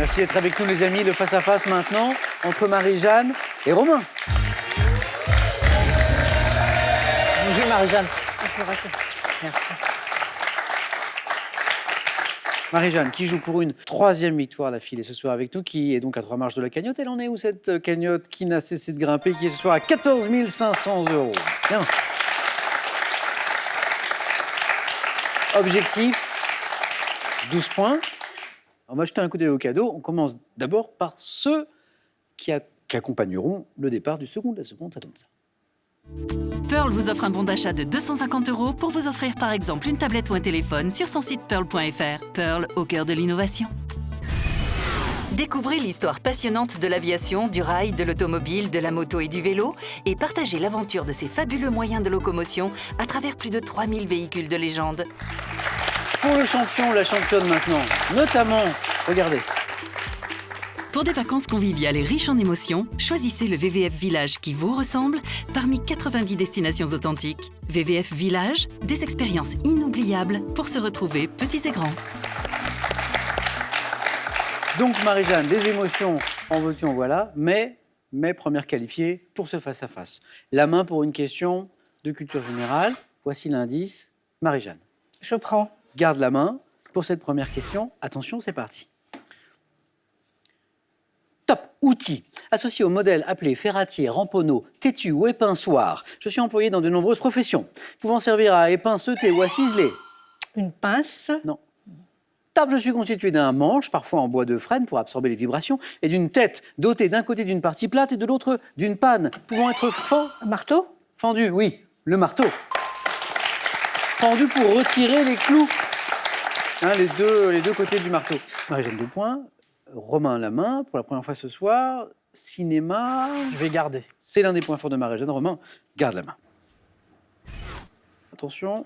Merci d'être avec nous, les amis. Le face-à-face maintenant entre Marie-Jeanne et Romain. Bonjour Marie-Jeanne. Merci. Marie-Jeanne, qui joue pour une troisième victoire d'affilée ce soir avec nous, qui est donc à 3 marches de la cagnotte. Elle en est où, cette cagnotte qui n'a cessé de grimper, qui est ce soir à 14 500 €. Bien. Objectif, 12 points. On va jeter un coup d'œil au cadeau. On commence d'abord par ceux qui accompagneront le départ du second de la seconde. Ça donne ça. Pearl vous offre un bon d'achat de 250 € pour vous offrir par exemple une tablette ou un téléphone sur son site pearl.fr. Pearl au cœur de l'innovation. Découvrez l'histoire passionnante de l'aviation, du rail, de l'automobile, de la moto et du vélo et partagez l'aventure de ces fabuleux moyens de locomotion à travers plus de 3000 véhicules de légende. Pour le champion ou la championne maintenant, notamment, regardez. Pour des vacances conviviales et riches en émotions, choisissez le VVF Village qui vous ressemble parmi 90 destinations authentiques. VVF Village, des expériences inoubliables pour se retrouver petits et grands. Donc Marie-Jeanne, des émotions, en veux-tu, en voilà, mais première qualifiée pour ce face-à-face. La main pour une question de culture générale. Voici l'indice. Marie-Jeanne, Je prends. garde la main pour cette première question. Attention, c'est parti. Top, outil. Associé au modèle appelé ferratier, ramponneau, têtu ou épinçoir. Je suis employé dans de nombreuses professions, pouvant servir à épinceter ou à ciseler. Une pince. Non. Top, je suis constitué d'un manche, parfois en bois de frêne pour absorber les vibrations, et d'une tête dotée d'un côté d'une partie plate et de l'autre d'une panne, pouvant être Un marteau. fendu, oui, le marteau. Fendu pour retirer les clous. Hein, les deux côtés du marteau. Marie-Jeanne, 2 points. Romain, la main, pour la première fois ce soir. Cinéma. Je vais garder. C'est l'un des points forts de Marie-Jeanne. Romain, garde la main. Attention.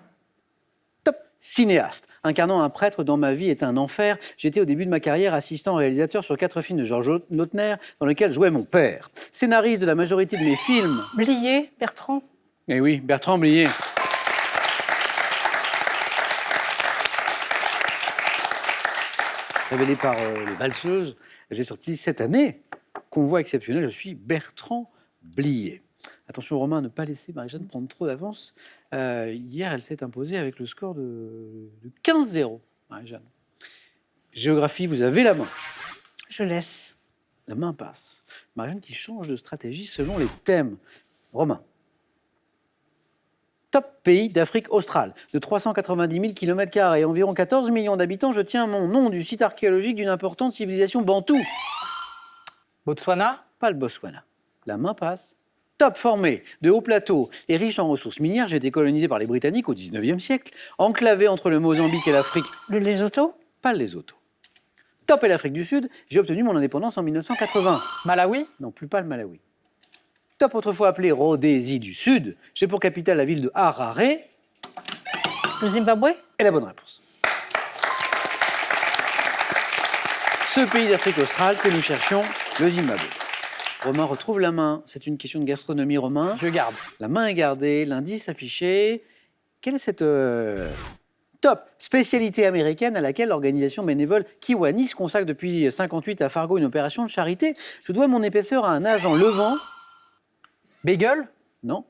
Top. Cinéaste. Incarnant un prêtre dans ma vie est un enfer. J'étais au début de ma carrière assistant réalisateur sur 4 films de Georges Lautner, dans lesquels jouait mon père. Scénariste de la majorité de mes films. Blier. Bertrand. Eh oui, Bertrand Blier. Révélé par les valseuses, j'ai sorti cette année Convoi exceptionnel, je suis Bertrand Blier. Attention Romain, à ne pas laisser Marie-Jeanne prendre trop d'avance. Hier, elle s'est imposée avec le score de 15-0, Marie-Jeanne. Géographie, vous avez la main. Je laisse. La main passe. Marie-Jeanne qui change de stratégie selon les thèmes. Romain. Top pays d'Afrique australe. De 390 000 km² et environ 14 millions d'habitants, je tiens mon nom du site archéologique d'une importante civilisation bantoue. Botswana. Pas le Botswana. La main passe. Top formé, de hauts plateaux et riche en ressources minières, j'ai été colonisé par les Britanniques au 19e siècle. Enclavé entre le Mozambique et l'Afrique. Le Lesotho. Pas le Lesotho. Top et l'Afrique du Sud, j'ai obtenu mon indépendance en 1980. Malawi. Non, plus pas le Malawi. Top, autrefois appelé Rhodésie du Sud, j'ai pour capitale la ville de Harare. Le Zimbabwe. Et la bonne réponse. Ce pays d'Afrique australe que nous cherchions, le Zimbabwe. Romain retrouve la main. C'est une question de gastronomie, Romain. Je garde. La main est gardée, l'indice affiché. Quelle est cette top spécialité américaine à laquelle l'organisation bénévole Kiwanis consacre depuis 1958 à Fargo une opération de charité? Je dois mon épaisseur à un agent levant. Bagel. Non.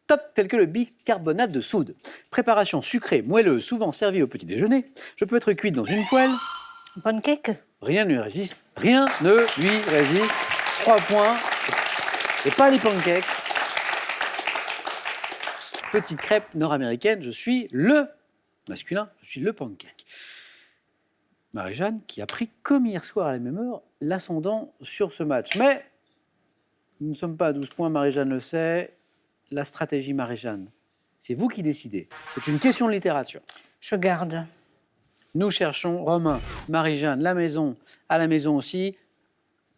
Top, tel que le bicarbonate de soude. Préparation sucrée, moelleuse, souvent servie au petit déjeuner. Je peux être cuite dans une poêle. Pancake. Rien ne lui résiste. Rien ne lui résiste. 3 points. Et pas les pancakes. Petite crêpe nord-américaine, je suis le masculin, je suis le pancake. Marie-Jeanne, qui a pris comme hier soir à la même heure l'ascendant sur ce match. Mais nous ne sommes pas à 12 points, Marie-Jeanne le sait. La stratégie Marie-Jeanne, c'est vous qui décidez. C'est une question de littérature. Je garde. Nous cherchons Romain, Marie-Jeanne, la maison, à la maison aussi.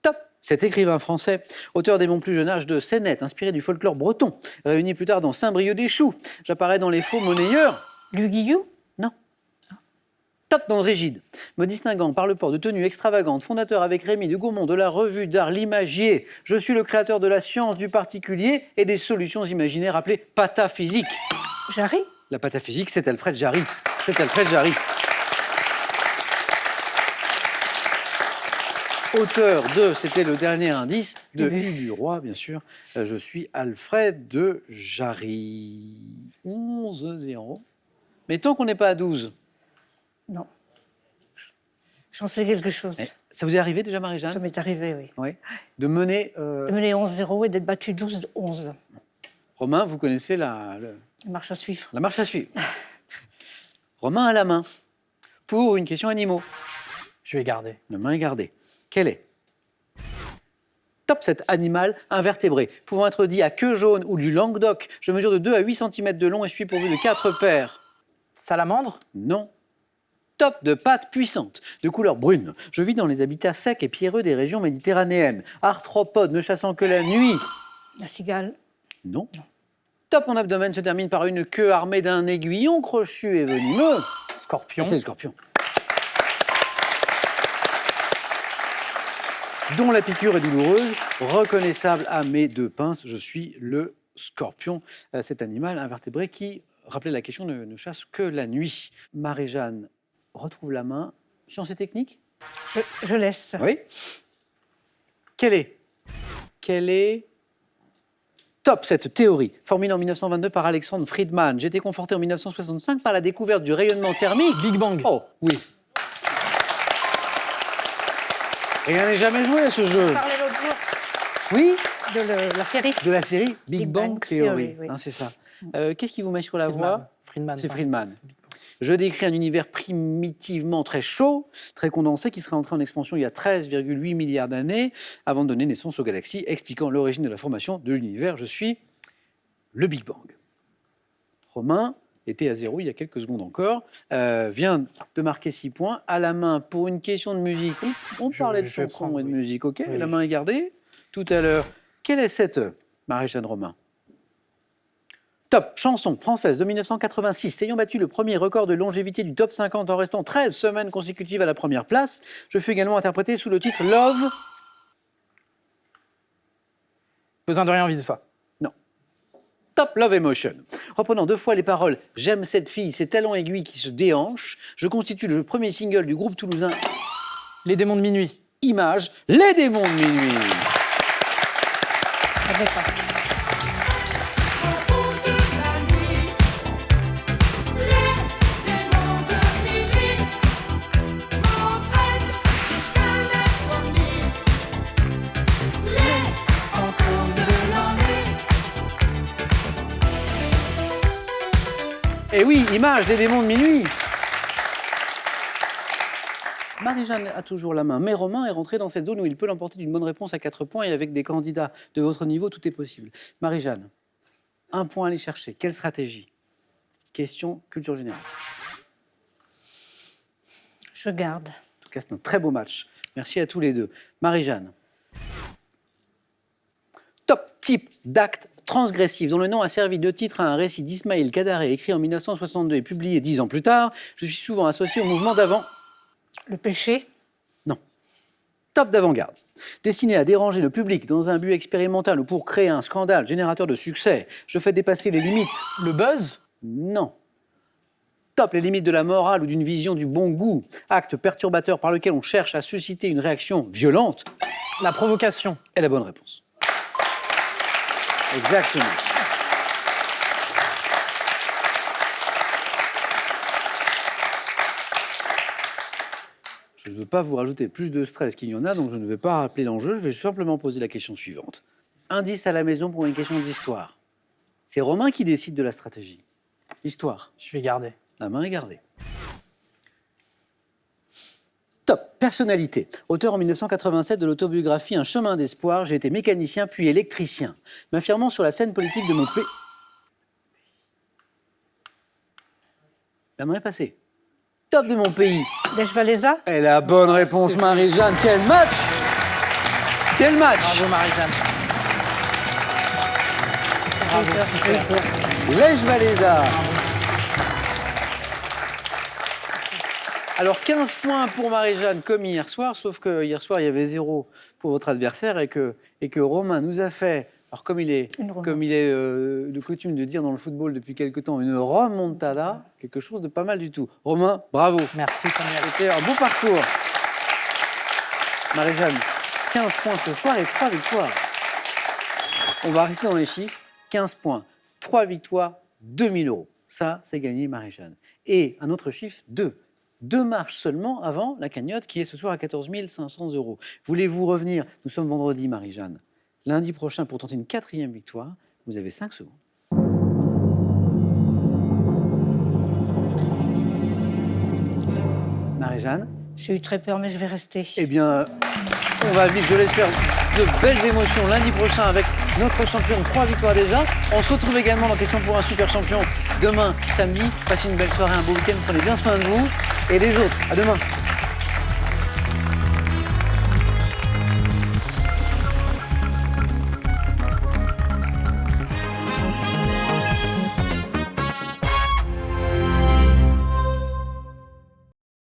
Top! Cet écrivain français, auteur des Mon plus jeune âge de scénettes, inspiré du folklore breton, réuni plus tard dans Saint-Brieuc-des-Choux. J'apparais dans Les Faux Monnayeurs. Le Guillou. Non. Top dans le rigide, me distinguant par le port de tenues extravagantes, fondateur avec Rémi de Gaumont de la revue d'art L'Imagier. Je suis le créateur de la science du particulier et des solutions imaginaires appelées pataphysique. Jarry. La pataphysique, c'est Alfred Jarry. C'est Alfred Jarry. auteur de, c'était le dernier indice, de Oui. L'île du Roi, bien sûr. Je suis Alfred de Jarry. 11-0. Mais tant qu'on n'est pas à 12, Non. J'en sais quelque chose. ça vous est arrivé déjà, Ça Marie-Jeanne? m'est arrivé, oui. Oui. De mener. De mener 11-0 et d'être battu 12-11. Romain, vous connaissez La marche à suivre. la marche à suivre. Romain à la main pour une question animaux. Je vais garder. La main est gardée. Quel est? Top, cet animal invertébré, pouvant être dit à queue jaune ou du Languedoc. Je mesure de 2 à 8 cm de long et suis pourvu de 4 paires. Salamandre. Non. Top, de pattes puissantes, de couleur brune. Je vis dans les habitats secs et pierreux des régions méditerranéennes. Arthropode, ne chassant que la nuit. La cigale. Non. Top, mon abdomen se termine par une queue armée d'un aiguillon crochu et venimeux. Scorpion. C'est le scorpion. Dont la piqûre est douloureuse, reconnaissable à mes 2 pinces. Je suis le scorpion, cet animal invertébré qui, rappelez la question, ne chasse que la nuit. Marie-Jeanne retrouve la main. Science et technique? Je laisse. Oui. Quelle est top cette théorie, formulée en 1922 par Alexandre Friedman, j'ai été conforté en 1965 par la découverte du rayonnement thermique. Big Bang. Oh, oui. Rien n'est jamais joué à ce jeu. On parlait l'autre jour Oui, de la série. de la série Big, Big Bang, Bang Theory. Theory, oui. Hein, c'est ça. Qu'est-ce qui vous met sur la voie? Friedman. C'est pardon. Friedman. C'est Big Bang. Je décris un univers primitivement très chaud, très condensé, qui serait entré en expansion il y a 13,8 milliards d'années, avant de donner naissance aux galaxies, expliquant l'origine de la formation de l'univers. Je suis le Big Bang. Romain était à 0 il y a quelques secondes encore, vient de marquer 6 points, à la main pour une question de musique. On parlait de je vais chansons prendre, et de oui. musique, ok? Oui, La main est gardée. Tout à l'heure, quelle est cette Marie-Jeanne Romain? Top, chanson française de 1986, ayant battu le premier record de longévité du top 50 en restant 13 semaines consécutives à la première place. Je fus également interprété sous le titre Love. Besoin de rien, envie de foi. Non. Top, Love Emotion. Reprenant 2 fois les paroles J'aime cette fille, ses talons aiguilles qui se déhanchent, je constitue le premier single du groupe toulousain Les démons de minuit. Image, Les démons de minuit. Je savais pas. Et oui, Image, Les démons de minuit. Marie-Jeanne a toujours la main, mais Romain est rentré dans cette zone où il peut l'emporter d'une bonne réponse à 4 points et avec des candidats de votre niveau, tout est possible. Marie-Jeanne, 1 point à aller chercher. Quelle stratégie? Question culture générale. Je garde. En tout cas, c'est un très beau match. Merci à tous les deux. Marie-Jeanne. Top type d'acte transgressif dont le nom a servi de titre à un récit d'Ismaël Kadaré écrit en 1962 et publié 10 ans plus tard. Je suis souvent associé au mouvement d'avant. Le péché. Non. Top d'avant-garde. Destiné à déranger le public dans un but expérimental ou pour créer un scandale générateur de succès. Je fais dépasser les limites. Le buzz. Non. Top les limites de la morale ou d'une vision du bon goût. Acte perturbateur par lequel on cherche à susciter une réaction violente. La provocation. est la bonne réponse. Exactement. Je ne veux pas vous rajouter plus de stress qu'il y en a, donc je ne vais pas rappeler l'enjeu, je vais simplement poser la question suivante. Indice à la maison pour une question d'histoire. C'est Romain qui décide de la stratégie. Histoire. Je vais garder. La main est gardée. Top, personnalité. Auteur en 1987 de l'autobiographie Un chemin d'espoir, j'ai été mécanicien puis électricien. M'affirmant sur la scène politique de mon pays. La main est passée. Top de mon pays. Lèche Valéza. Et la bonne réponse, Marie-Jeanne. Quel match! Quel match! Bravo Marie-Jeanne. Bravo, super. Lèche Valéza. Alors 15 points pour Marie-Jeanne comme hier soir, sauf que hier soir il y avait 0 pour votre adversaire et que Romain nous a fait, alors comme il est de coutume de dire dans le football depuis quelque temps, une remontada, quelque chose de pas mal du tout. Romain, bravo. Merci Samuel. C'était un beau parcours. Marie-Jeanne, 15 points ce soir et 3 victoires. On va rester dans les chiffres. 15 points, 3 victoires, 2000 €. Ça, c'est gagné, Marie-Jeanne. Et un autre chiffre, 2. 2 marches seulement avant la cagnotte qui est ce soir à 14 500 €. Voulez-vous revenir? Nous sommes vendredi, Marie-Jeanne. Lundi prochain, pour tenter une 4e victoire, vous avez 5 secondes. Marie-Jeanne? J'ai eu très peur, mais je vais rester. Eh bien, on va vivre, je l'espère, de belles émotions lundi prochain avec notre champion, 3 victoires déjà. On se retrouve également dans Question pour un super champion demain, samedi. Passez une belle soirée, un beau week-end, prenez bien soin de vous et des autres. À demain.